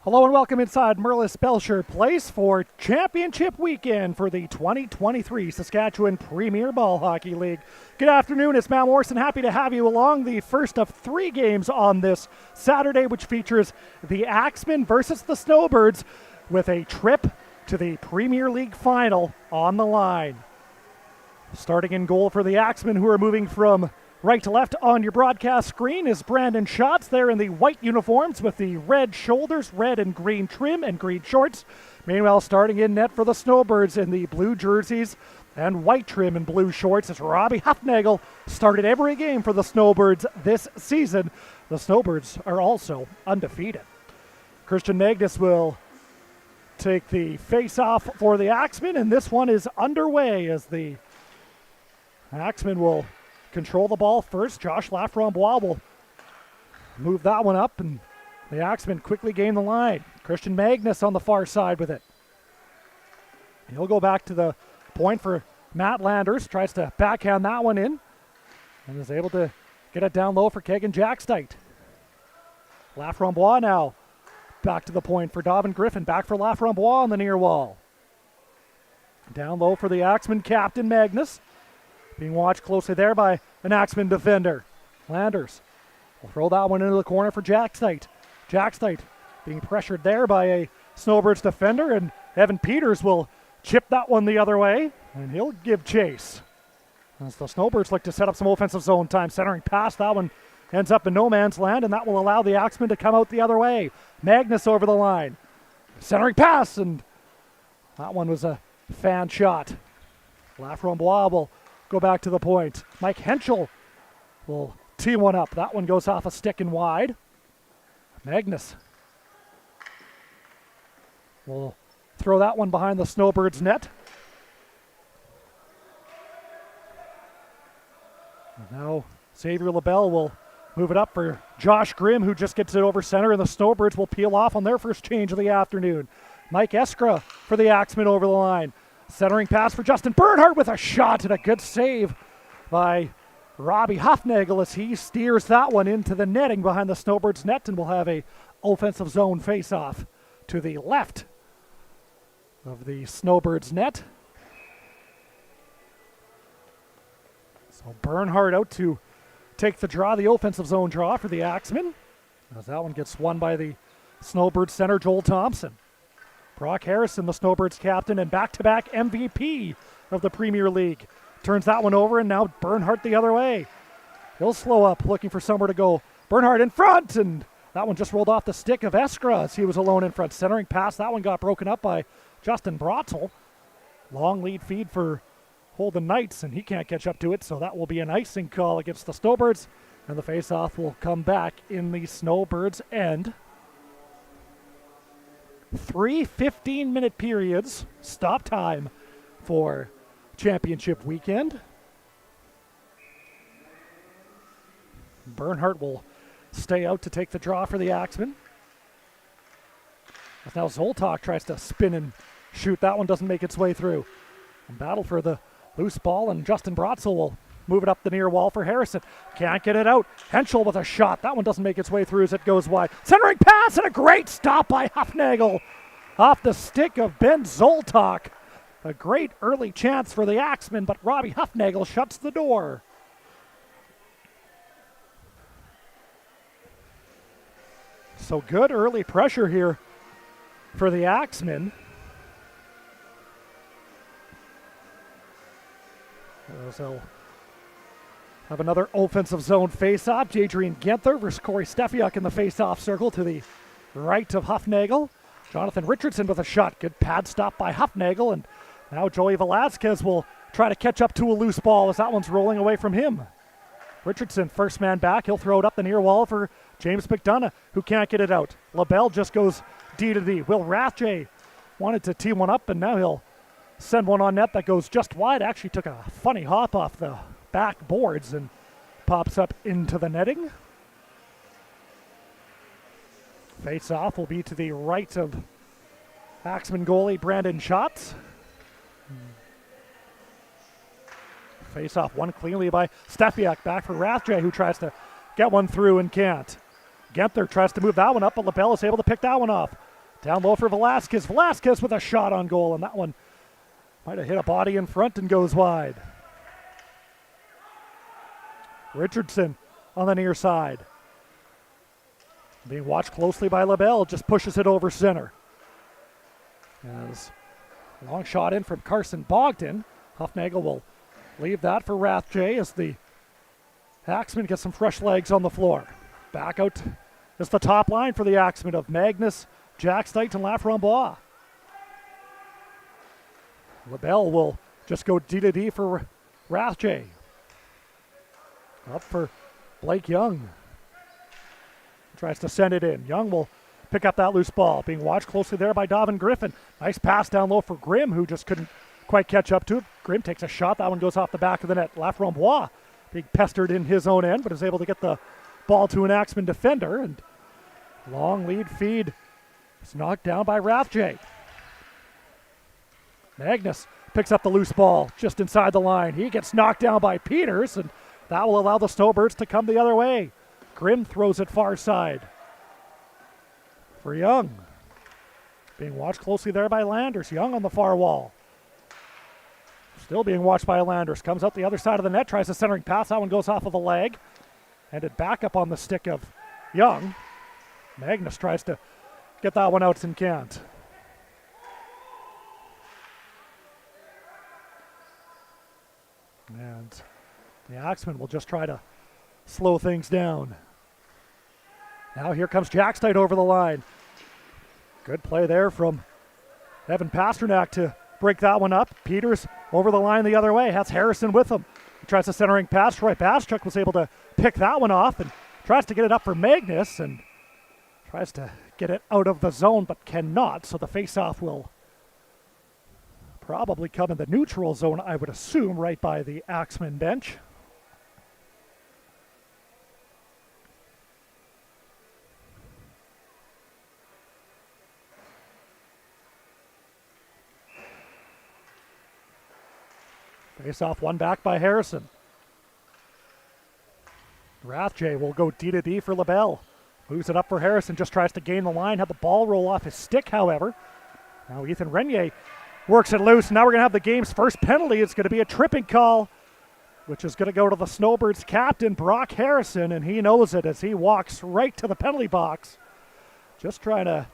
Hello and welcome inside Merlis Belcher Place for Championship Weekend for the 2023 Saskatchewan Premier Ball Hockey League. Good afternoon, it's Matt Morrison. Happy to have you along the first of three games on this Saturday, which features the Axemen versus the Snowbirds with a trip to the Premier League final on the line. Starting in goal for the Axemen, who are moving from right to left on your broadcast screen, is Brandon Schatz there in the white uniforms with the red shoulders, red and green trim, and green shorts. Meanwhile, starting in net for the Snowbirds in the blue jerseys and white trim and blue shorts is Robbie Hufnagel. Started every game for the Snowbirds this season. The Snowbirds are also undefeated. Christian Magnus will take the face-off for the Axemen, and this one is underway as the Axemen will control the ball first. Josh Laframbois will move that one up, and the Axemen quickly gain the line. Christian Magnus on the far side with it. He'll go back to the point for Matt Landers. Tries to backhand that one in and is able to get it down low for Kegan Jackstite. Laframbois now back to the point for Dobbin Griffin. Back for Laframbois on the near wall. Down low for the Axemen captain Magnus. Being watched closely there by an Axemen defender. Landers will throw that one into the corner for Jackstite. Jackstite being pressured there by a Snowbirds defender, and Evan Peters will chip that one the other way, and he'll give chase. As the Snowbirds look to set up some offensive zone time, centering past that one ends up in no man's land, and that will allow the Axemen to come out the other way. Magnus over the line. Centering pass, and that one was a fan shot. Laframbois will go back to the point. Mike Henschel will tee one up. That one goes off a stick and wide. Magnus will throw that one behind the Snowbirds net. And now Xavier LaBelle will move it up for Josh Grimm, who just gets it over center, and the Snowbirds will peel off on their first change of the afternoon. Mike Eskra for the Axemen over the line. Centering pass for Justin Bernhardt with a shot, and a good save by Robbie Hufnagel as he steers that one into the netting behind the Snowbirds net, and will have a offensive zone face-off to the left of the Snowbirds net. So Bernhardt out to take the draw, the offensive zone draw for the Axemen, as that one gets won by the Snowbirds center Joel Thompson. Brock Harrison, the Snowbirds captain and back-to-back MVP of the Premier League, turns that one over, and now Bernhardt the other way. He'll slow up, looking for somewhere to go. Bernhardt in front, and that one just rolled off the stick of Eskra as he was alone in front. Centering pass, that one got broken up by Justin Brotzel. Long lead feed for Holden Knights, and he can't catch up to it, so that will be an icing call against the Snowbirds, and the face-off will come back in the Snowbirds' end. 3 15-minute periods, stop time for championship weekend. Bernhardt will stay out to take the draw for the Axemen. As now Zoltak tries to spin and shoot. That one doesn't make its way through. And battle for the loose ball, and Justin Brotzel will move it up the near wall for Harrison. Can't get it out. Henschel with a shot. That one doesn't make its way through as it goes wide. Centering pass, and a great stop by Hufnagel off the stick of Ben Zoltak. A great early chance for the Axemen, but Robbie Hufnagel shuts the door. So good early pressure here for the Axemen. So have another offensive zone face-off. Jadrian Genther versus Corey Stefiuk in the face-off circle to the right of Hufnagel. Jonathan Richardson with a shot. Good pad stop by Hufnagel, and now Joey Velasquez will try to catch up to a loose ball as that one's rolling away from him. Richardson, first man back. He'll throw it up the near wall for James McDonough, who can't get it out. LaBelle just goes D to D. Will Rathje wanted to tee one up, and now he'll send one on net that goes just wide. Actually took a funny hop off the back boards and pops up into the netting. Face off will be to the right of Axemen goalie Brandon Schatz. Face off won cleanly by Stefiak. Back for Rathje, who tries to get one through and can't. Genther tries to move that one up, but LaBelle is able to pick that one off. Down low for Velasquez. Velasquez with a shot on goal, and that one might have hit a body in front and goes wide. Richardson on the near side. Being watched closely by LaBelle, just pushes it over center. As long shot in from Carson Bogdan. Hufnagel will leave that for Rathje as the Axemen get some fresh legs on the floor. Back out is the top line for the Axemen of Magnus, Jackstite, and Laframboise. LaBelle will just go D-to-D for Rathje. Up for Blake Young. Tries to send it in. Young will pick up that loose ball. Being watched closely there by Davin Griffin. Nice pass down low for Grimm, who just couldn't quite catch up to it. Grimm takes a shot. That one goes off the back of the net. Laframboise being pestered in his own end, but is able to get the ball to an Axemen defender. And long lead feed is knocked down by Rathje. Magnus picks up the loose ball just inside the line. He gets knocked down by Peters, and that will allow the Snowbirds to come the other way. Grimm throws it far side for Young. Being watched closely there by Landers. Young on the far wall. Still being watched by Landers. Comes out the other side of the net, tries a centering pass. That one goes off of a leg. Handed back up on the stick of Young. Magnus tries to get that one out and can't. And the Axemen will just try to slow things down. Now here comes Jackstite over the line. Good play there from Evan Pasternak to break that one up. Peters over the line the other way. Has Harrison with him. He tries a centering pass. Troy Baschuk was able to pick that one off and tries to get it up for Magnus and tries to get it out of the zone but cannot. So the faceoff will probably come in the neutral zone, I would assume, right by the Axemen bench. Face-off one back by Harrison. Rathje will go D-to-D for LaBelle. Moves it up for Harrison, just tries to gain the line. Had the ball roll off his stick, however. Now Ethan Renier works it loose. Now we're going to have the game's first penalty. It's going to be a tripping call, which is going to go to the Snowbirds captain, Brock Harrison, and he knows it as he walks right to the penalty box. Just trying to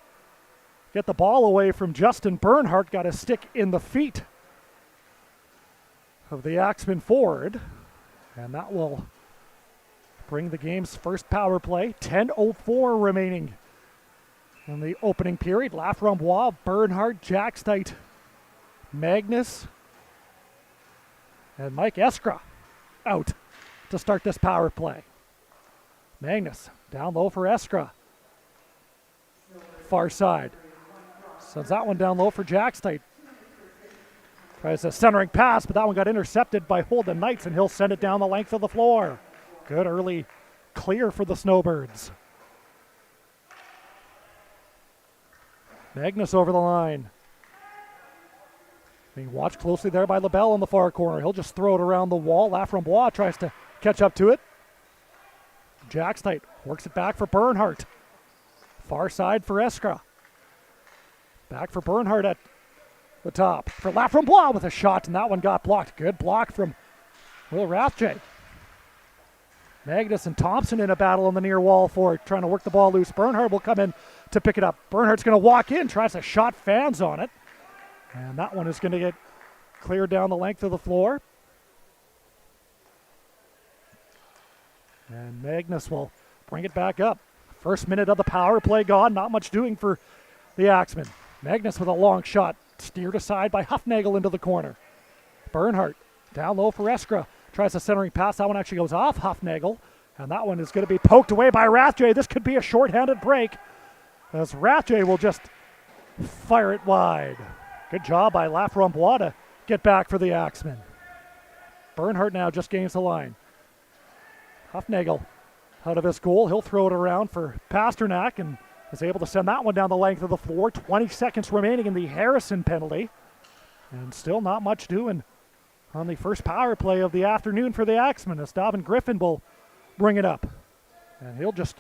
get the ball away from Justin Bernhardt. Got his stick in the feet of the Axemen forward, and that will bring the game's first power play. 10:04 remaining in the opening period. Laframboise, Bernhardt, Jackstite, Magnus, and Mike Eskra out to start this power play. Magnus down low for Eskra. Far side. Sends that one down low for Jackstite. Tries a centering pass, but that one got intercepted by Holden Knights, and he'll send it down the length of the floor. Good early clear for the Snowbirds. Magnus over the line. Being watched closely there by LaBelle in the far corner. He'll just throw it around the wall. Laframboise tries to catch up to it. Jackstite works it back for Bernhardt. Far side for Eskra. Back for Bernhardt at the top. For Laframboise with a shot, and that one got blocked. Good block from Will Rathje. Magnus and Thompson in a battle on the near wall for it, trying to work the ball loose. Bernhardt will come in to pick it up. Bernhardt's going to walk in, tries to shot fans on it. And that one is going to get cleared down the length of the floor. And Magnus will bring it back up. First minute of the power play gone. Not much doing for the Axemen. Magnus with a long shot. Steered aside by Hufnagel into the corner. Bernhardt down low for Eskra. Tries a centering pass. That one actually goes off Hufnagel. And that one is going to be poked away by Rathje. This could be a shorthanded break, as Rathje will just fire it wide. Good job by Laframboise to get back for the Axemen. Bernhardt now just gains the line. Hufnagel out of his goal. He'll throw it around for Pasternak and is able to send that one down the length of the floor. 20 seconds remaining in the Harrison penalty. And still not much doing on the first power play of the afternoon for the Axemen, as Davin Griffin will bring it up. And he'll just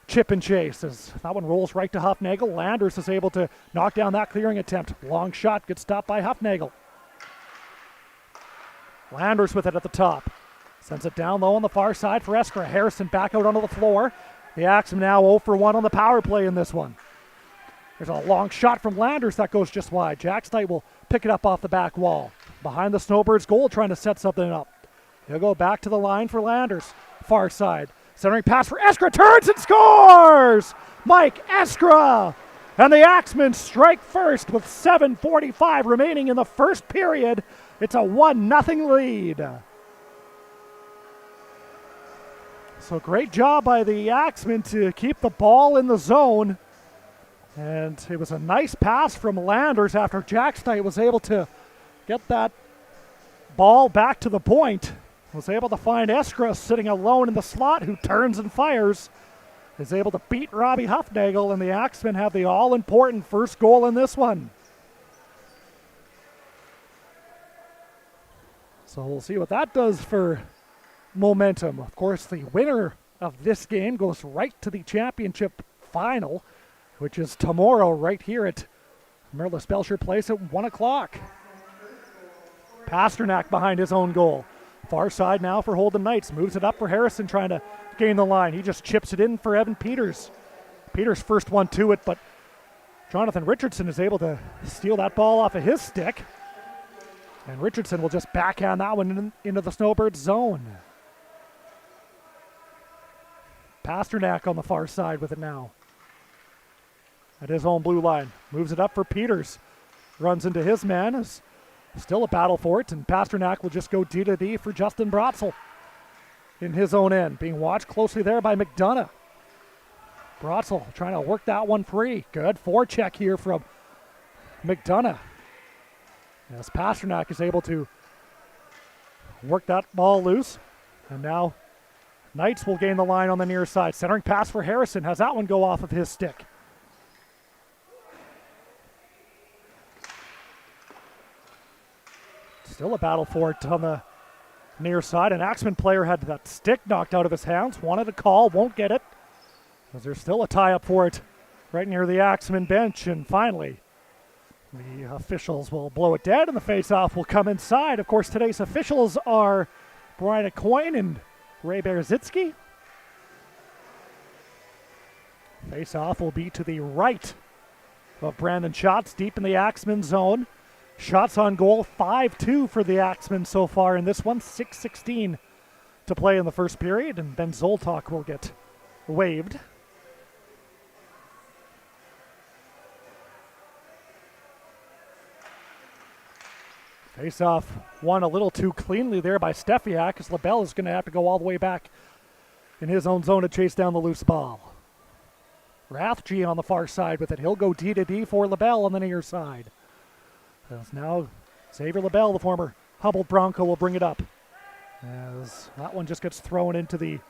chip and chase as that one rolls right to Hufnagel. Landers is able to knock down that clearing attempt. Long shot gets stopped by Hufnagel. Landers with it at the top. Sends it down low on the far side for Eskra. Harrison back out onto the floor. The Axemen now 0 for 1 on the power play in this one. There's a long shot from Landers that goes just wide. Jack Stight will pick it up off the back wall. Behind the Snowbirds goal, trying to set something up. He'll go back to the line for Landers. Far side. Centering pass for Eskra. Turns and scores! Mike Eskra! And the Axemen strike first with 7:45 remaining in the first period. It's a 1-0 lead. So great job by the Axemen to keep the ball in the zone. And it was a nice pass from Landers after Jack Stight was able to get that ball back to the point. Was able to find Eskra sitting alone in the slot, who turns and fires. Is able to beat Robbie Hufnagel, and the Axemen have the all-important first goal in this one. So we'll see what that does for momentum. Of course, the winner of this game goes right to the championship final, which is tomorrow right here at Merlis Belcher Place at 1 o'clock. Pasternak behind his own goal. Far side now for Holden Knights. Moves it up for Harrison, trying to gain the line. He just chips it in for Evan Peters. Peters first one to it, but Jonathan Richardson is able to steal that ball off of his stick. And Richardson will just backhand that one into the Snowbirds zone. Pasternak on the far side with it now. At his own blue line. Moves it up for Peters. Runs into his man. Is still a battle for it, and Pasternak will just go D to D for Justin Brotzel in his own end. Being watched closely there by McDonough. Brotzel trying to work that one free. Good forecheck here from McDonough. As Pasternak is able to work that ball loose. And now Knights will gain the line on the near side. Centering pass for Harrison. Has that one go off of his stick. Still a battle for it on the near side. An Axemen player had that stick knocked out of his hands. Wanted a call, won't get it. Because there's still a tie-up for it right near the Axemen bench. And finally, the officials will blow it dead, and the face-off will come inside. Of course, today's officials are Brian Coyne and Ray Berzitsky. Face-off will be to the right of Brandon Schatz, deep in the Axemen zone. Shots on goal, 5-2 for the Axemen so far in this one. 6:16 to play in the first period, and Ben Zoltok will get waived. Face-off won a little too cleanly there by Steffiak, as LaBelle is going to have to go all the way back in his own zone to chase down the loose ball. Rathje on the far side with it. He'll go D to D for LaBelle on the near side. As now Xavier LaBelle, the former Humboldt Bronco, will bring it up. As that one just gets thrown into the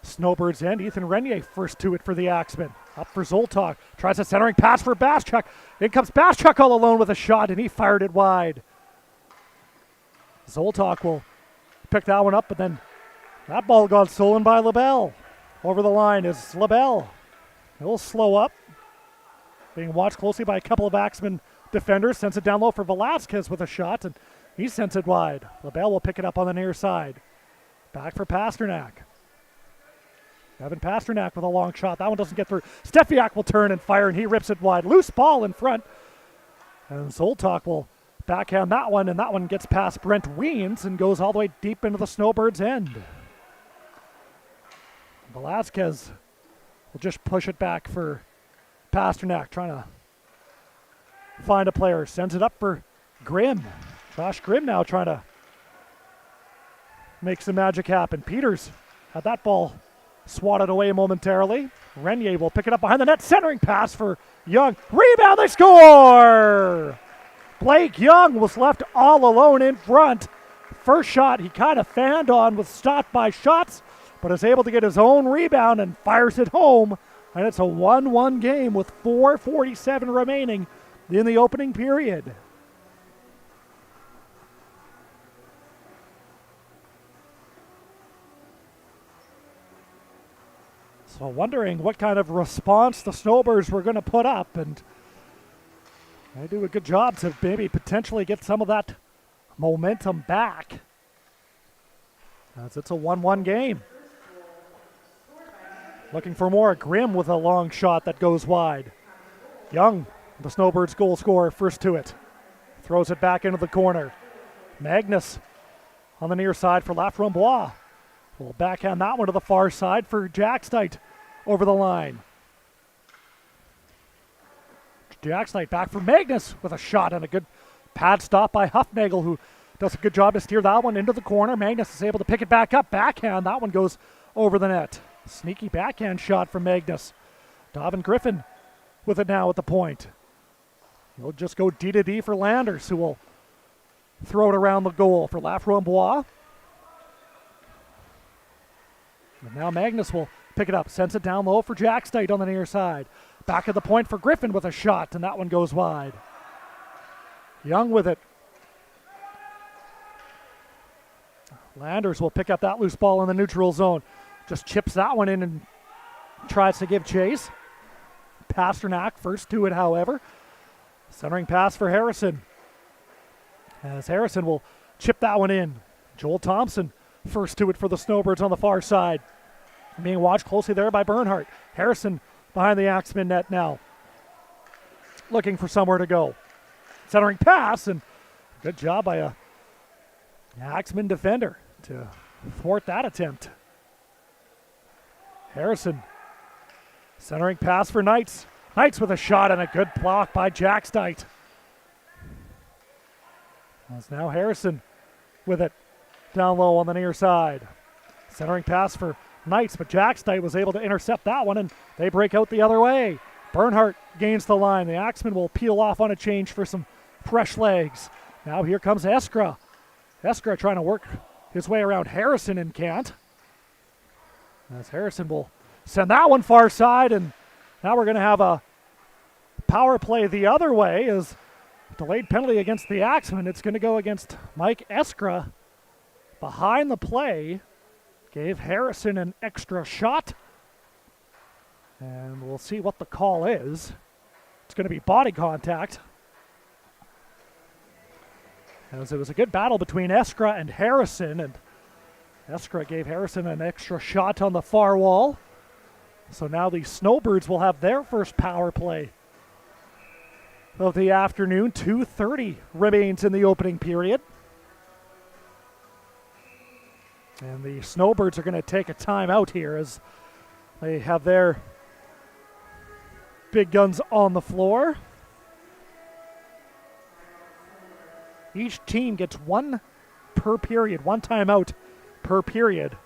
Snowbirds end. Ethan Renier first to it for the Axemen. Up for Zoltok. Tries a centering pass for Baschuk. In comes Baschuk all alone with a shot, and he fired it wide. Zoltok will pick that one up, but then that ball got stolen by LaBelle. Over the line is LaBelle. He'll slow up. Being watched closely by a couple of Axemen defenders. Sends it down low for Velasquez with a shot, and he sends it wide. LaBelle will pick it up on the near side. Back for Pasternak. Evan Pasternak with a long shot. That one doesn't get through. Steffiak will turn and fire, and he rips it wide. Loose ball in front. And Zoltok will backhand that one, and that one gets past Brent Weens and goes all the way deep into the Snowbirds' end. Velasquez will just push it back for Pasternak, trying to find a player. Sends it up for Grimm. Josh Grimm now trying to make some magic happen. Peters had that ball swatted away momentarily. Renier will pick it up behind the net. Centering pass for Young. Rebound, they score! Blake Young was left all alone in front. First shot he kind of fanned on, was stopped by Schatz, but is able to get his own rebound and fires it home. And it's a 1-1 game with 4:47 remaining in the opening period. So wondering what kind of response the Snowbirds were going to put up, and they do a good job to maybe potentially get some of that momentum back, as it's a 1-1 game. Looking for more. Grimm with a long shot that goes wide. Young, the Snowbirds goal scorer, first to it. Throws it back into the corner. Magnus on the near side for Laframboise. We'll backhand that one to the far side for Jackstite over the line. Jackstite back for Magnus with a shot and a good pad stop by Huffnagel, who does a good job to steer that one into the corner. Magnus is able to pick it back up. Backhand, that one goes over the net. Sneaky backhand shot from Magnus. Davin Griffin with it now at the point. He'll just go D to D for Landers, who will throw it around the goal for Laframboise. And now Magnus will pick it up, sends it down low for Jackstite on the near side. Back at the point for Griffin with a shot, and that one goes wide. Young with it. Landers will pick up that loose ball in the neutral zone. Just chips that one in and tries to give chase. Pasternak first to it, however. Centering pass for Harrison. As Harrison will chip that one in. Joel Thompson first to it for the Snowbirds on the far side. Being watched closely there by Bernhardt. Harrison behind the Axemen net now. Looking for somewhere to go. Centering pass, and good job by a Axemen defender to thwart that attempt. Harrison centering pass for Knights. Knights with a shot and a good block by Jackstite. As now Harrison with it down low on the near side. Centering pass for Knights, but Jackstite was able to intercept that one, and they break out the other way. Bernhardt gains the line. The Axemen will peel off on a change for some fresh legs. Now here comes Eskra. Eskra trying to work his way around Harrison and can't. As Harrison will send that one far side, and now we're going to have a power play the other way as delayed penalty against the Axemen. It's going to go against Mike Eskra. Behind the play, gave Harrison an extra shot. And we'll see what the call is. It's going to be body contact, as it was a good battle between Eskra and Harrison, and Eskra gave Harrison an extra shot on the far wall. So now the Snowbirds will have their first power play of the afternoon. 2:30 remains in the opening period. And the Snowbirds are going to take a timeout here as they have their big guns on the floor. Each team gets one per period, one timeout per period.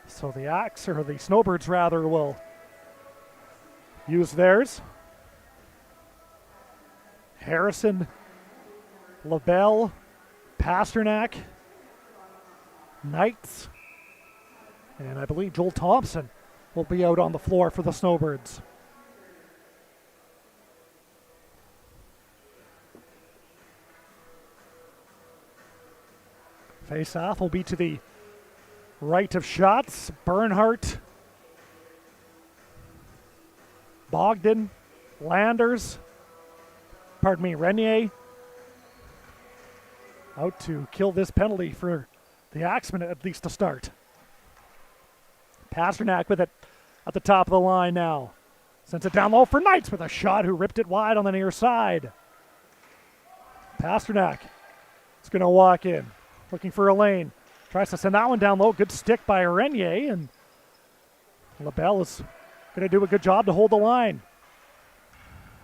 So the Snowbirds rather will use theirs. Harrison, LaBelle, Pasternak, Knights, and I believe Joel Thompson will be out on the floor for the Snowbirds. Face-off will be to the right of shots. Bernhardt, Bogdan, Landers, Renier, out to kill this penalty for the Axemen, at least to start. Pasternak with it at the top of the line now. Sends it down low for Knights with a shot, who ripped it wide on the near side. Pasternak is going to walk in, looking for a lane. Tries to send that one down low. Good stick by Renier, and LaBelle is going to do a good job to hold the line.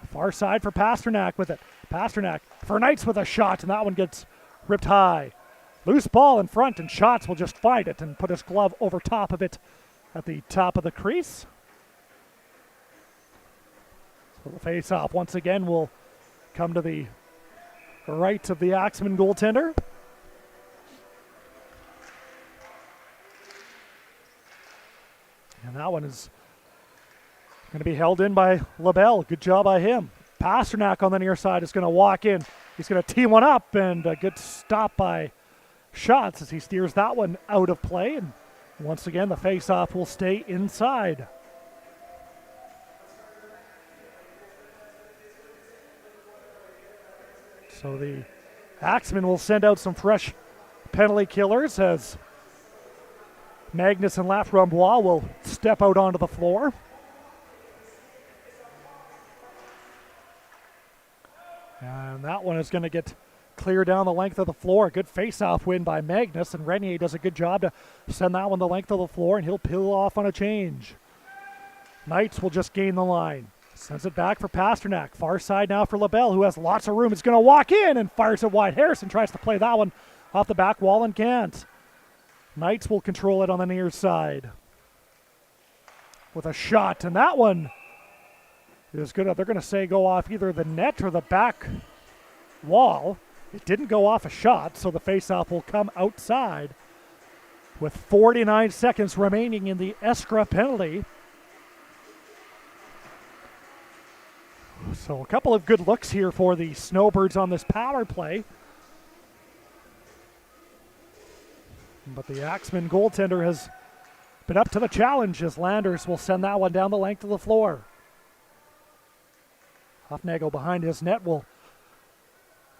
Far side for Pasternak with it. Pasternak for Knights with a shot, and that one gets ripped high. Loose ball in front, and Shots will just find it and put his glove over top of it at the top of the crease. So the face-off once again will come to the right of the Axemen goaltender. And that one is going to be held in by LaBelle. Good job by him. Pasternak on the near side is going to walk in. He's going to tee one up, and a good stop by Shots as he steers that one out of play. And once again, the face-off will stay inside. So the Axemen will send out some fresh penalty killers as Magnus and Laframboise will step out onto the floor. And that one is going to get clear down the length of the floor. Good face-off win by Magnus, and Renier does a good job to send that one the length of the floor, and he'll peel off on a change. Knights will just gain the line. Sends it back for Pasternak. Far side now for LaBelle, who has lots of room. Is going to walk in and fires it wide. Harrison tries to play that one off the back wall and can't. Knights will control it on the near side with a shot, and that one is going to, they're going to say go off either the net or the back wall. It didn't go off a shot, so the faceoff will come outside with 49 seconds remaining in the Eskra penalty. So a couple of good looks here for the Snowbirds on this power play. But the Axemen goaltender has been up to the challenge as Landers will send that one down the length of the floor. Hufnagel behind his net will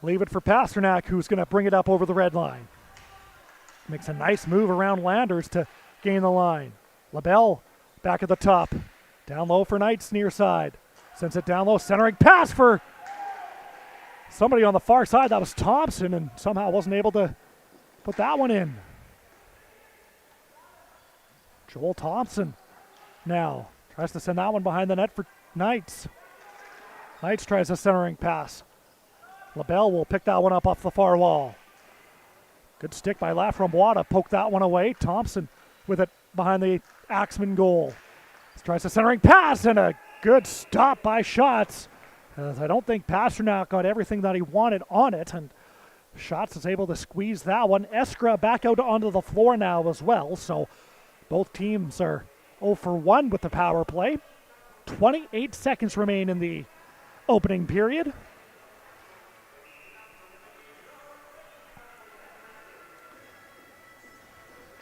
leave it for Pasternak, who's going to bring it up over the red line. Makes a nice move around Landers to gain the line. LaBelle back at the top. Down low for Knights near side. Sends it down low, centering pass for somebody on the far side. That was Thompson, and somehow wasn't able to put that one in. Joel Thompson now tries to send that one behind the net for Knights. Knights tries a centering pass. LaBelle will pick that one up off the far wall. Good stick by Laframboise to poke that one away. Thompson with it behind the Axemen goal. Tries a centering pass and a good stop by Schatz. As I don't think Pasternak got everything that he wanted on it, and Schatz is able to squeeze that one. Eskra back out onto the floor now as well, so both teams are 0 for 1 with the power play. 28 seconds remain in the opening period.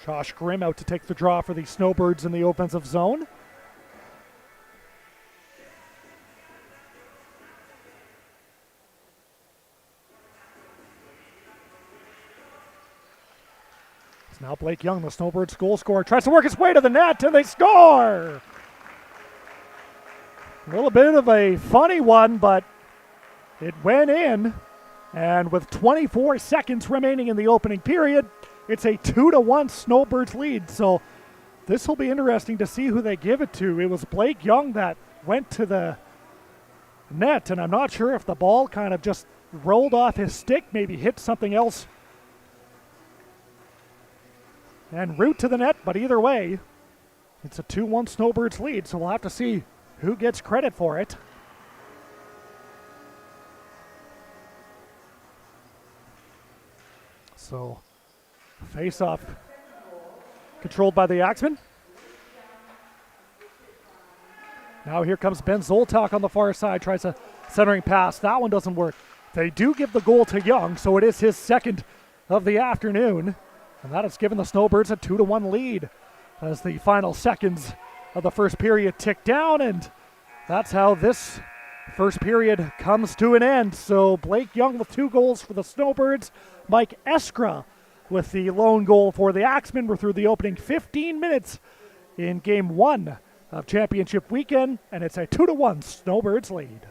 Josh Grimm out to take the draw for the Snowbirds in the offensive zone. It's now Blake Young, the Snowbirds goal scorer, tries to work his way to the net, and they score! A little bit of a funny one, but it went in. And with 24 seconds remaining in the opening period, it's a 2-1 Snowbirds lead. So this will be interesting to see who they give it to. It was Blake Young that went to the net, and I'm not sure if the ball kind of just rolled off his stick, maybe hit something else and route to the net, but either way, it's a 2-1 Snowbirds lead, so we'll have to see who gets credit for it. So, face-off controlled by the Axemen. Now here comes Ben Zoltak on the far side, tries a centering pass. That one doesn't work. They do give the goal to Young, so it is his second of the afternoon. And that has given the Snowbirds a 2-1 lead as the final seconds of the first period tick down. And that's how this first period comes to an end. So Blake Young with 2 goals for the Snowbirds. Mike Eskra with the lone goal for the Axemen. We're through the opening 15 minutes in Game 1 of Championship Weekend. And it's a 2-1 Snowbirds lead.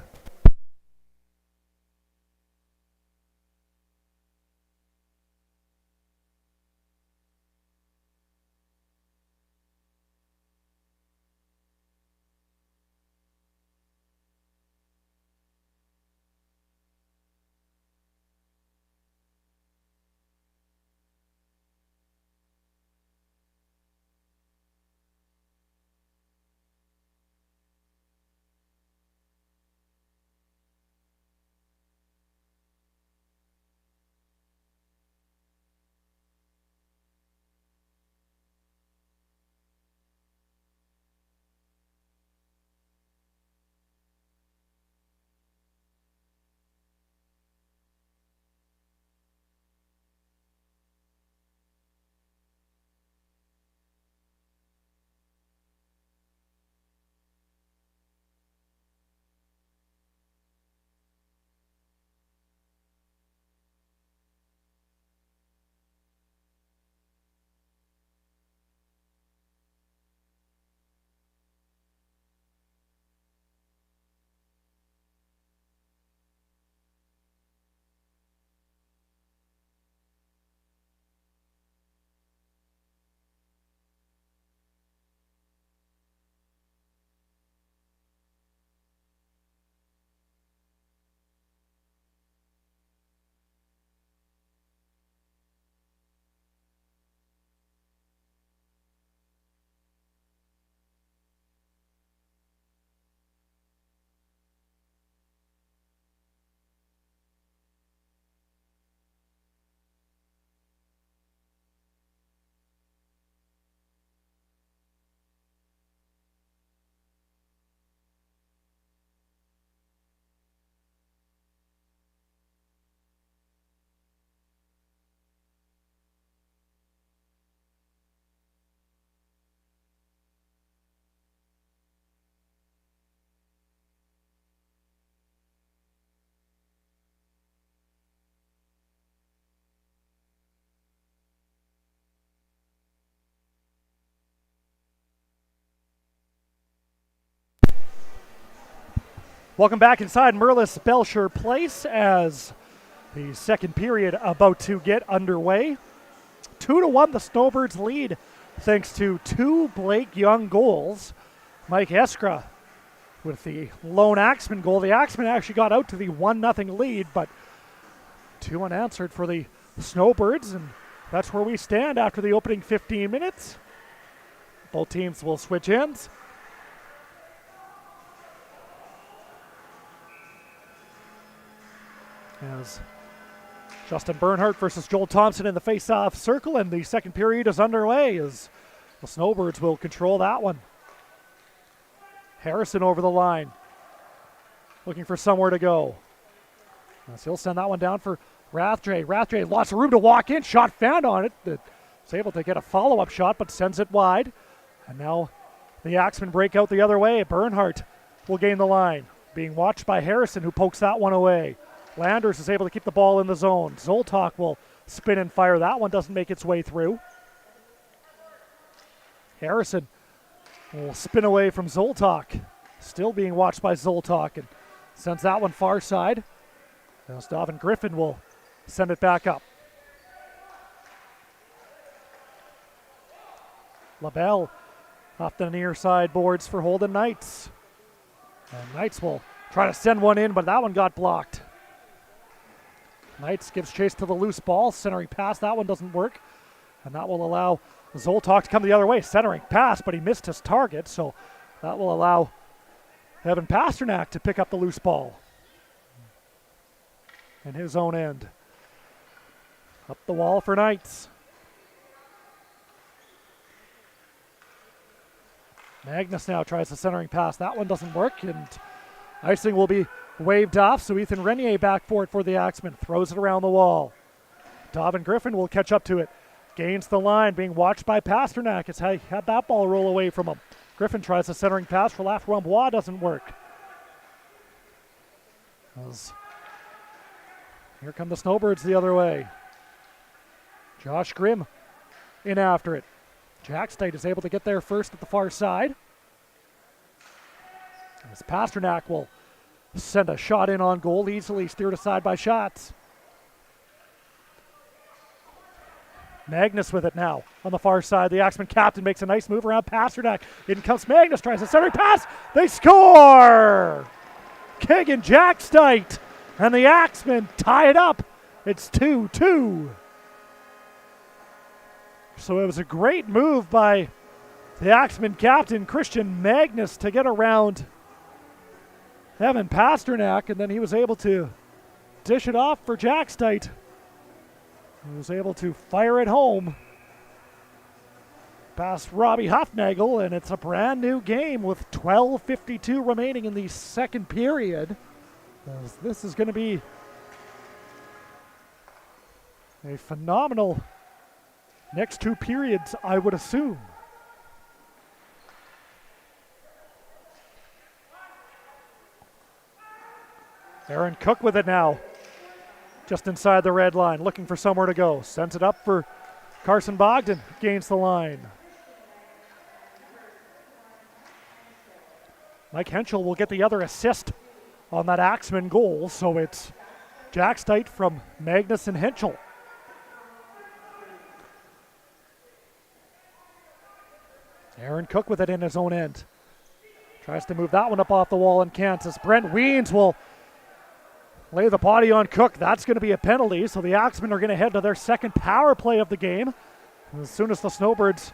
Welcome back inside Merlis Belcher Place as the second period about to get underway. 2-1 the Snowbirds lead thanks to two Blake Young goals. Mike Eskra with the lone Axemen goal. The Axemen actually got out to the 1-0 lead, but two unanswered for the Snowbirds, and that's where we stand after the opening 15 minutes. Both teams will switch ends. As Justin Bernhardt versus Joel Thompson in the face-off circle, and the second period is underway as the Snowbirds will control that one. Harrison over the line, looking for somewhere to go. As he'll send that one down for Rathje. Rathje, lots of room to walk in, shot found on it. It's able to get a follow-up shot, but sends it wide. And now the Axemen break out the other way. Bernhardt will gain the line, being watched by Harrison, who pokes that one away. Landers is able to keep the ball in the zone. Zoltok will spin and fire. That one doesn't make its way through. Harrison will spin away from Zoltok. Still being watched by Zoltok and sends that one far side. Now Davin Griffin will send it back up. LaBelle off the near side boards for Holden Knights. And Knights will try to send one in, but that one got blocked. Knights gives chase to the loose ball. Centering pass, that one doesn't work. And that will allow Zoltok to come the other way. Centering pass, but he missed his target, so that will allow Evan Pasternak to pick up the loose ball in his own end. Up the wall for Knights. Magnus now tries the centering pass. That one doesn't work, and icing will be waved off, so Ethan Renier back for it for the Axemen. Throws it around the wall. Davin Griffin will catch up to it. Gains the line, being watched by Pasternak. It's had that ball roll away from him. Griffin tries the centering pass for Laframbois, doesn't work. Here come the Snowbirds the other way. Josh Grimm in after it. Jack State is able to get there first at the far side. As Pasternak will send a shot in on goal, easily steered aside by shots. Magnus with it now on the far side. The Axemen captain makes a nice move around Pasternak. In comes Magnus, tries a centering pass. They score! Keegan Jackstite and the Axemen tie it up. It's 2-2. So it was a great move by the Axemen captain, Christian Magnus, to get around Evan Pasternak, and then he was able to dish it off for Jackstite. He was able to fire it home past Robbie Hufnagel, and it's a brand new game with 12:52 remaining in the second period. This is going to be a phenomenal next two periods, I would assume. Aaron Cook with it now, just inside the red line, looking for somewhere to go. Sends it up for Carson Bogdan, gains the line. Mike Henschel will get the other assist on that Axemen goal, so it's Jackstite from Magnus and Henschel. Aaron Cook with it in his own end. Tries to move that one up off the wall and can't. As Brent Weens will lay the body on Cook. That's going to be a penalty, so the Axemen are going to head to their second power play of the game. And as soon as the Snowbirds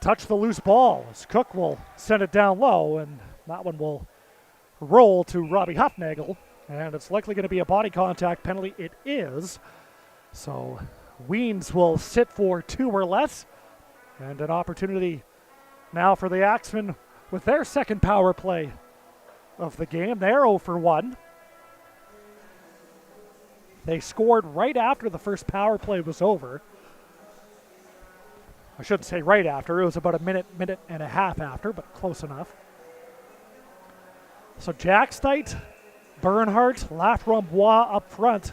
touch the loose ball, as Cook will send it down low, and that one will roll to Robbie Hufnagel, and it's likely going to be a body contact penalty. It is. So Weens will sit for two or less, and an opportunity now for the Axemen with their second power play of the game. They're 0 for 1. They scored right after the first power play was over. I shouldn't say right after. It was about a minute and a half after, but close enough. So Jackstite, Bernhardt, Laframbois up front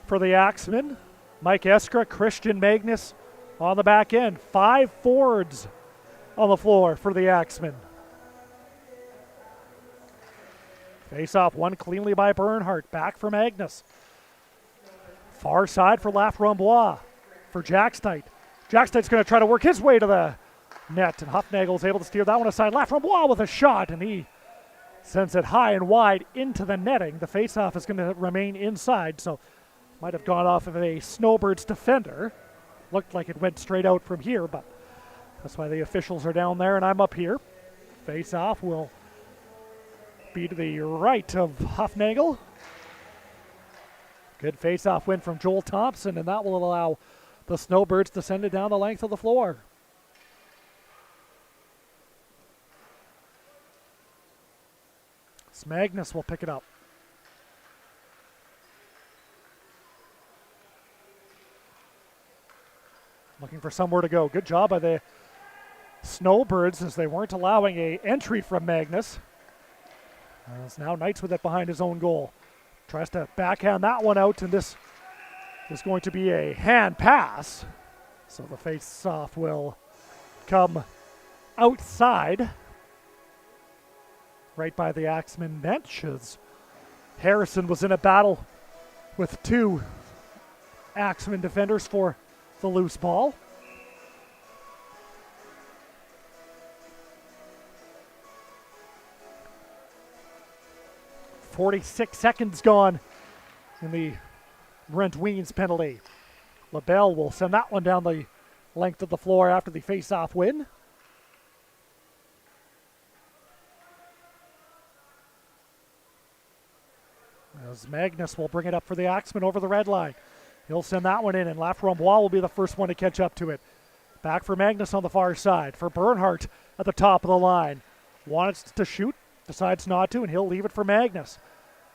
for the Axemen. Mike Eskra, Christian Magnus on the back end. 5 forwards on the floor for the Axemen. Face off won cleanly by Bernhardt. Back for Magnus. Far side for Laframboise for Jackstite. Jackstite's going to try to work his way to the net, and Huffnagel's able to steer that one aside. Laframboise with a shot, and he sends it high and wide into the netting. The face-off is going to remain inside, so might have gone off of a Snowbirds defender. Looked like it went straight out from here, but that's why the officials are down there and I'm up here. Face-off will be to the right of Huffnagel. Good face-off win from Joel Thompson, and that will allow the Snowbirds to send it down the length of the floor. Magnus will pick it up. Looking for somewhere to go. Good job by the Snowbirds as they weren't allowing a entry from Magnus. It's now Knights with it behind his own goal. Tries to backhand that one out, and this is going to be a hand pass. So the face-off will come outside, right by the Axemen bench, as Harrison was in a battle with two Axemen defenders for the loose ball. .46 seconds gone in the Brent Weens penalty. LaBelle will send that one down the length of the floor after the face-off win. As Magnus will bring it up for the Axemen over the red line. He'll send that one in, and Laframboise will be the first one to catch up to it. Back for Magnus on the far side. For Bernhardt at the top of the line. Wants to shoot, decides not to, and he'll leave it for Magnus.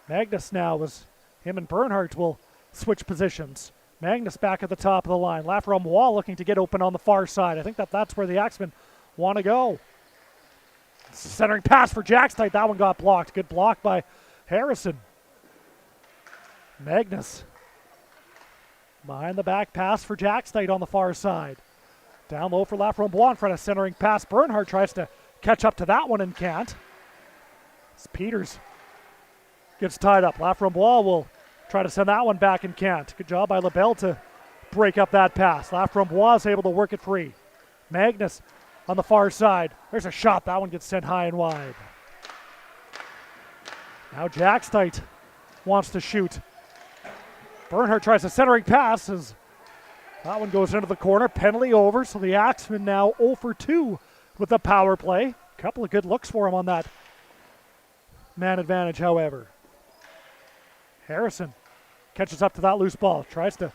Magnus now, as him and Bernhardt will switch positions. Magnus back at the top of the line. Laframboise looking to get open on the far side. I think that's where the Axemen want to go. Centering pass for Jackstite. That one got blocked. Good block by Harrison. Magnus behind the back pass for Jackstite on the far side. Down low for Laframboise in front of centering pass. Bernhardt tries to catch up to that one and can't. As Peters gets tied up. Laframboise will try to send that one back and can't. Good job by LaBelle to break up that pass. Laframboise is able to work it free. Magnus on the far side. There's a shot. That one gets sent high and wide. Now Jackstite wants to shoot. Bernhardt tries a centering pass as that one goes into the corner. Penalty over, so the Axemen now 0 for 2 with the power play. A couple of good looks for him on that man advantage, however. Harrison catches up to that loose ball. Tries to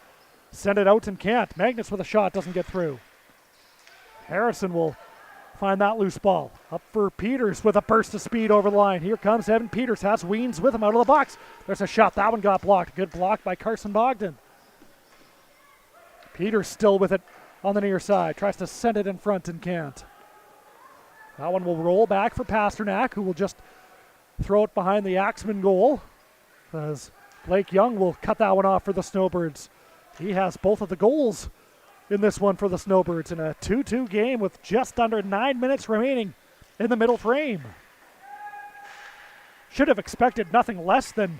send it out and can't. Magnus with a shot, doesn't get through. Harrison will find that loose ball. Up for Peters with a burst of speed over the line. Here comes Evan Peters. Has Weens with him out of the box. There's a shot. That one got blocked. Good block by Carson Bogdan. Peters still with it on the near side. Tries to send it in front and can't. That one will roll back for Pasternak, who will just throw it behind the Axemen goal, as Blake Young will cut that one off for the Snowbirds. He has both of the goals in this one for the Snowbirds in a 2-2 game with just under 9 minutes remaining in the middle frame. Should have expected nothing less than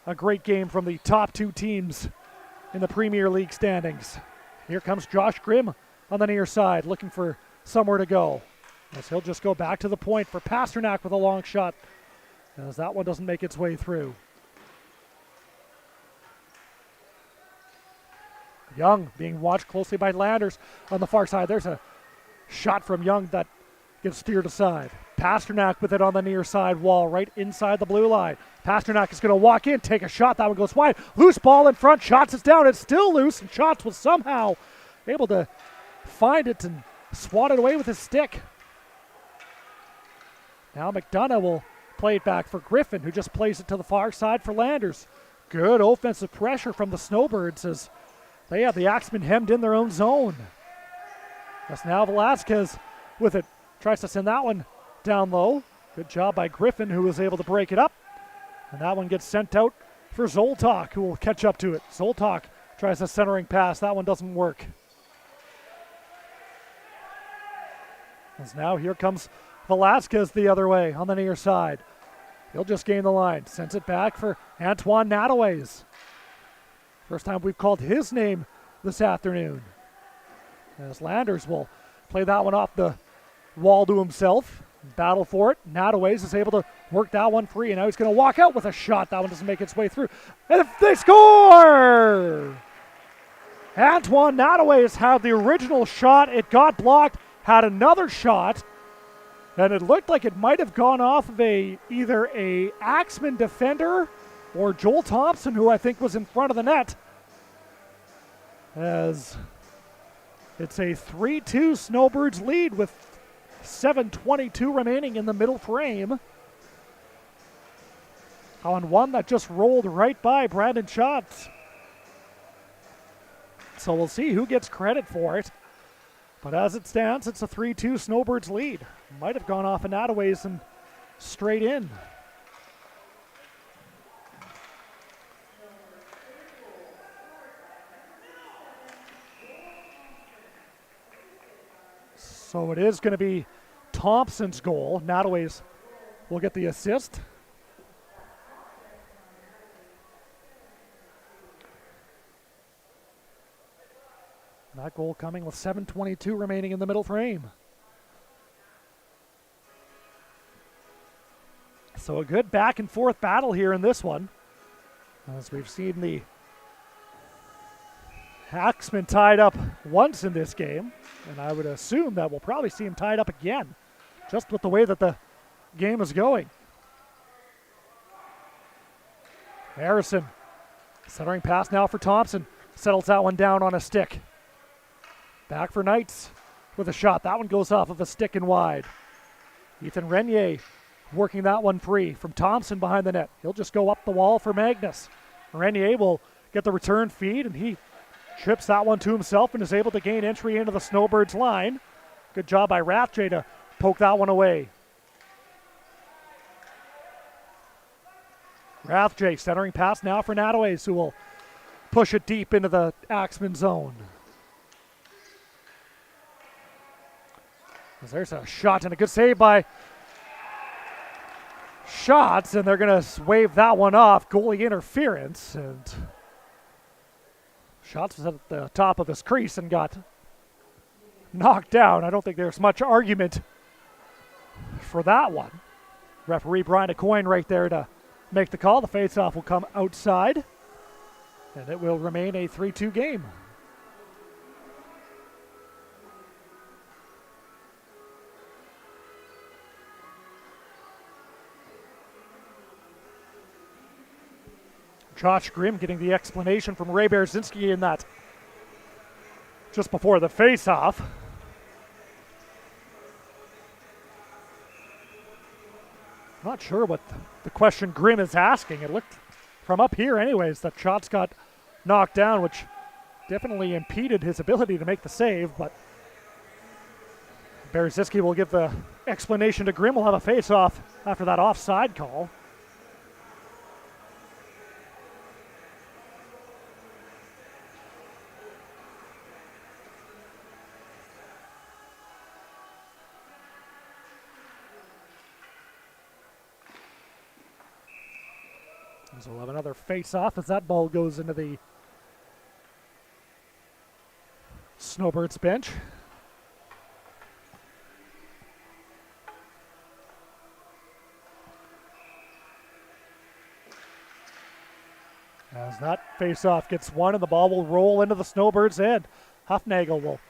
a great game from the top two teams in the Premier League standings. Here comes Josh Grimm on the near side, looking for somewhere to go. As he'll just go back to the point for Pasternak with a long shot, as that one doesn't make its way through. Young being watched closely by Landers on the far side. There's a shot from Young that gets steered aside. Pasternak with it on the near side wall, right inside the blue line. Pasternak is going to walk in, take a shot. That one goes wide. Loose ball in front. Shots is down. It's still loose, and Shots was somehow able to find it and swat it away with his stick. Now McDonough will play it back for Griffin, who just plays it to the far side for Landers. Good offensive pressure from the Snowbirds as they have the Axemen hemmed in their own zone. That's now Velasquez with it. Tries to send that one down low. Good job by Griffin, who was able to break it up. And that one gets sent out for Zoltok, who will catch up to it. Zoltok tries a centering pass. That one doesn't work. As now here comes Velasquez the other way on the near side. He'll just gain the line. Sends it back for Antoine Nataways. First time we've called his name this afternoon. As Landers will play that one off the wall to himself. Battle for it. Nataways is able to work that one free, and now he's going to walk out with a shot. That one doesn't make its way through. And they score! Antoine Nataways had the original shot. It got blocked, had another shot, and it looked like it might have gone off of either a Axemen defender or Joel Thompson, who I think was in front of the net. As it's a 3-2 Snowbirds lead with 7:22 remaining in the middle frame. On one that just rolled right by Brandon Schatz. So we'll see who gets credit for it. But as it stands, it's a 3-2 Snowbirds lead. Might have gone off in Nataways and straight in. So it is going to be Thompson's goal. Nataways will get the assist. That goal coming with 7:22 remaining in the middle frame. So a good back and forth battle here in this one. As we've seen the Axemen tied up once in this game, and I would assume that we'll probably see him tied up again, just with the way that the game is going. Harrison, centering pass now for Thompson, settles that one down on a stick. Back for Knights with a shot. That one goes off of a stick and wide. Ethan Renier working that one free from Thompson behind the net. He'll just go up the wall for Magnus. Renier will get the return feed, and he trips that one to himself and is able to gain entry into the Snowbirds line. Good job by Rathje to poke that one away. Rathje centering pass now for Nataways, who will push it deep into the Axemen zone. There's a shot and a good save by Schatz, and they're going to wave that one off. Goalie interference, and Schatz was at the top of his crease and got knocked down. I don't think there's much argument for that one. Referee Brian Aucoin right there to make the call. The faceoff will come outside, and it will remain a 3-2 game. Josh Grimm getting the explanation from Ray Berzinski in that just before the face-off. Not sure what the question Grimm is asking. It looked from up here anyways that Schatz got knocked down, which definitely impeded his ability to make the save, but Berzinski will give the explanation to Grimm. We'll have a face-off after that offside call. So we'll have another face-off as that ball goes into the Snowbirds bench. As that face-off gets won and the ball will roll into the Snowbirds' end. Huffnagel will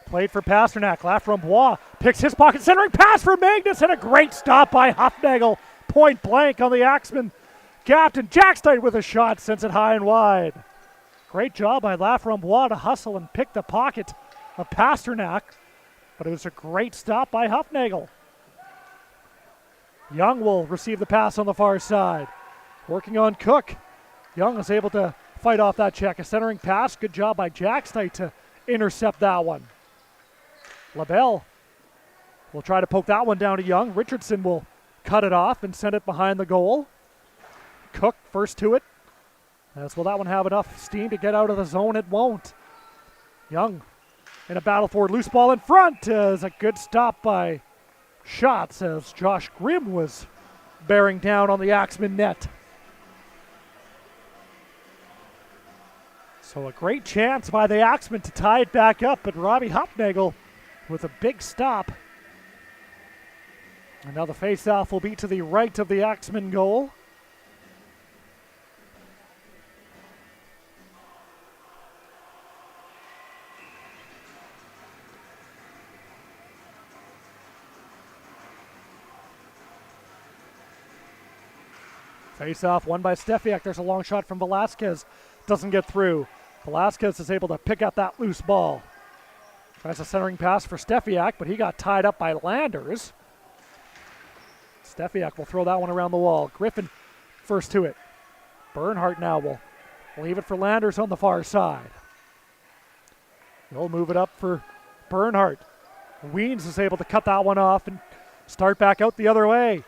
play it for Pasternak. Laframboise picks his pocket, centering pass for Magnus, and a great stop by Huffnagel. Point blank on the Axemen captain. Jackstein with a shot, sends it high and wide. Great job by Laframboise to hustle and pick the pocket of Pasternak, but it was a great stop by Huffnagel. Young will receive the pass on the far side. Working on Cook. Young is able to fight off that check. A centering pass. Good job by Jackstein to intercept that one. LaBelle will try to poke that one down to Young. Richardson will cut it off and send it behind the goal. Cook first to it. Will that one have enough steam to get out of the zone? It won't. Young in a battle for loose ball in front is a good stop by Schatz as Josh Grimm was bearing down on the Axemen net. So a great chance by the Axemen to tie it back up, but Robbie Hufnagel with a big stop. And now the face-off will be to the right of the Axemen goal. Face-off won by Stefiak. There's a long shot from Velasquez. Doesn't get through. Velasquez is able to pick up that loose ball. Tries a centering pass for Stefiak, but he got tied up by Landers. Stefiak will throw that one around the wall. Griffin first to it. Bernhardt now will leave it for Landers on the far side. He'll move it up for Bernhardt. Weens is able to cut that one off and start back out the other way.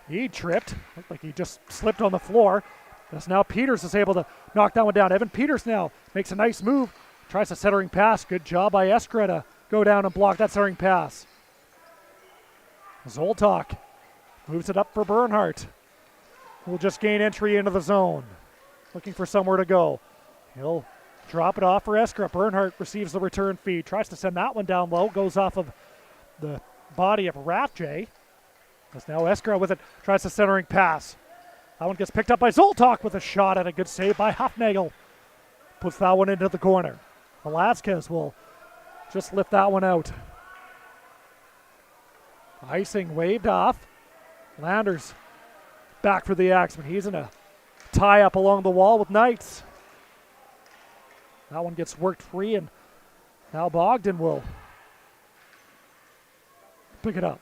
He tripped. Looked like he just slipped on the floor. As now Peters is able to knock that one down. Evan Peters now makes a nice move. Tries a centering pass. Good job by Eskra to go down and block that centering pass. Zoltok moves it up for Bernhardt. Will just gain entry into the zone. Looking for somewhere to go. He'll drop it off for Eskra. Bernhardt receives the return feed. Tries to send that one down low. Goes off of the body of Rathje. As now Eskra with it. Tries the centering pass. That one gets picked up by Zoltok with a shot and a good save by Hufnagel. Puts that one into the corner. Velasquez will just lift that one out. Icing waved off. Landers back for the Axemen. He's in a tie up along the wall with Knights. That one gets worked free, and now Bogdan will pick it up.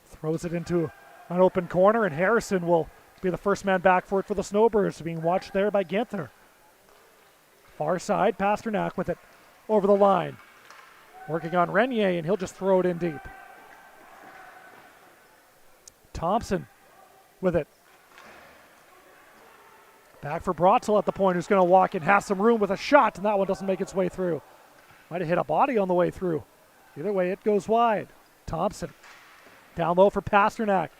Throws it into an open corner, and Harrison will be the first man back for it for the Snowbirds, being watched there by Ginther. Far side, Pasternak with it over the line. Working on Renier, and he'll just throw it in deep. Thompson with it. Back for Brotzel at the point, who's going to walk in, has some room with a shot, and that one doesn't make its way through. Might have hit a body on the way through. Either way, it goes wide. Thompson down low for Pasternak.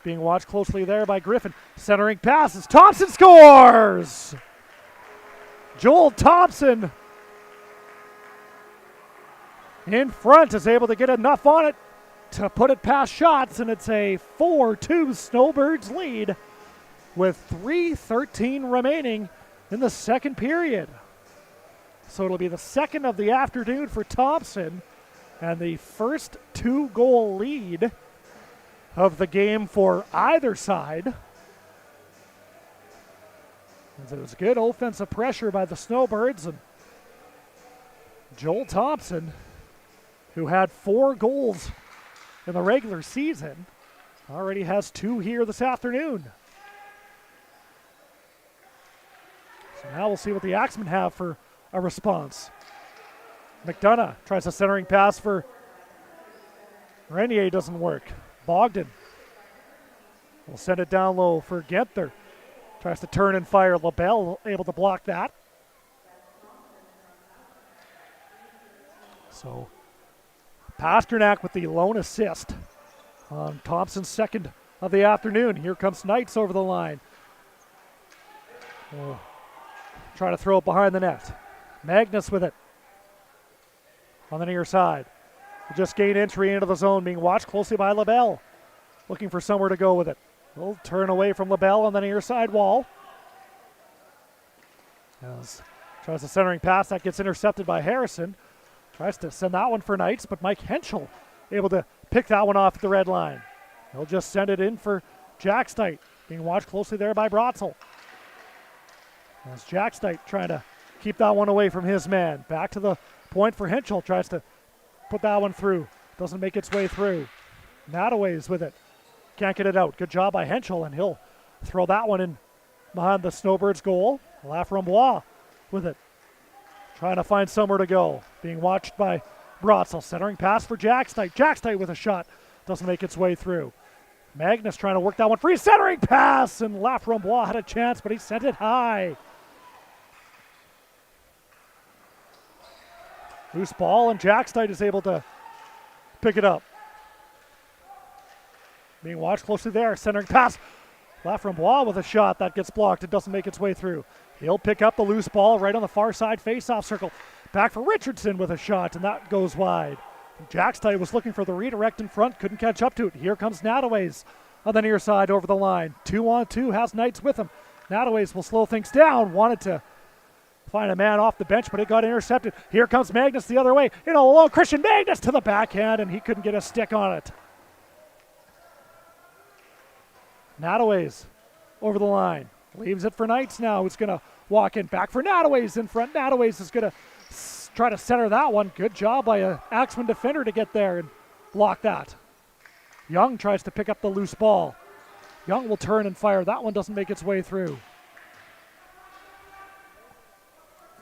Being watched closely there by Griffin. Centering passes. Thompson scores! Joel Thompson in front is able to get enough on it to put it past shots, and it's a 4-2 Snowbirds lead with 3:13 remaining in the second period. So it'll be the second of the afternoon for Thompson and the first 2-goal lead of the game for either side. As it was good offensive pressure by the Snowbirds, and Joel Thompson, who had 4 goals in the regular season, already has 2 here this afternoon. So now we'll see what the Axemen have for a response. McDonough tries a centering pass for Renier, doesn't work. Bogdan will send it down low for Genther. Tries to turn and fire. LaBelle able to block that. So Pasternak with the lone assist on Thompson's second of the afternoon. Here comes Knights over the line. We'll try to throw it behind the net. Magnus with it on the near side. Will just gain entry into the zone, being watched closely by LaBelle. Looking for somewhere to go with it. He'll turn away from LaBelle on the near side wall. Tries a centering pass. That gets intercepted by Harrison. Tries to send that one for Knights, but Mike Henschel able to pick that one off at the red line. He'll just send it in for Jackstite, being watched closely there by Brotzel. As Jackstite trying to keep that one away from his man. Back to the point for Henschel. Tries to put that one through. Doesn't make its way through. Nataways with it. Can't get it out. Good job by Henschel, and he'll throw that one in behind the Snowbirds goal. Laframbois with it. Trying to find somewhere to go. Being watched by Brotzel. Centering pass for Jackstite. Jackstite with a shot. Doesn't make its way through. Magnus trying to work that one free. Centering pass, and Laframbois had a chance, but he sent it high. Loose ball, and Jackstite is able to pick it up. being watched closely there. Centering pass. Laframboise with a shot that gets blocked. It doesn't make its way through. He'll pick up the loose ball right on the far side face-off circle. Back for Richardson with a shot, and that goes wide. Jackstide was looking for the redirect in front, couldn't catch up to it. Here comes Nataways on the near side over the line. 2-on-2, has Knights with him. Nataways will slow things down. Wanted to find a man off the bench, but it got intercepted. Here comes Magnus the other way. In alone, Christian Magnus to the backhand, and he couldn't get a stick on it. Nataways over the line. Leaves it for Knights now, who's going to walk in. Back for Nataways in front. Nataways is going to try to center that one. Good job by a Axemen defender to get there and block that. Young tries to pick up the loose ball. Young will turn and fire. That one doesn't make its way through.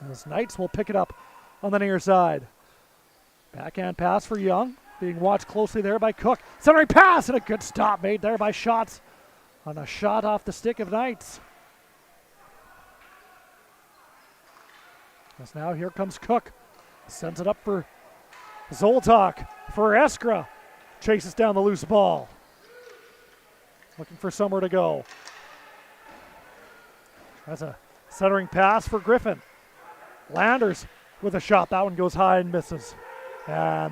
As Knights will pick it up on the near side. Backhand pass for Young. Being watched closely there by Cook. Centering pass and a good stop made there by Schatz on a shot off the stick of Knights. As now here comes Cook. Sends it up for Zoltok. For Eskra. Chases down the loose ball. Looking for somewhere to go. That's a centering pass for Griffin. Landers with a shot. That one goes high and misses. And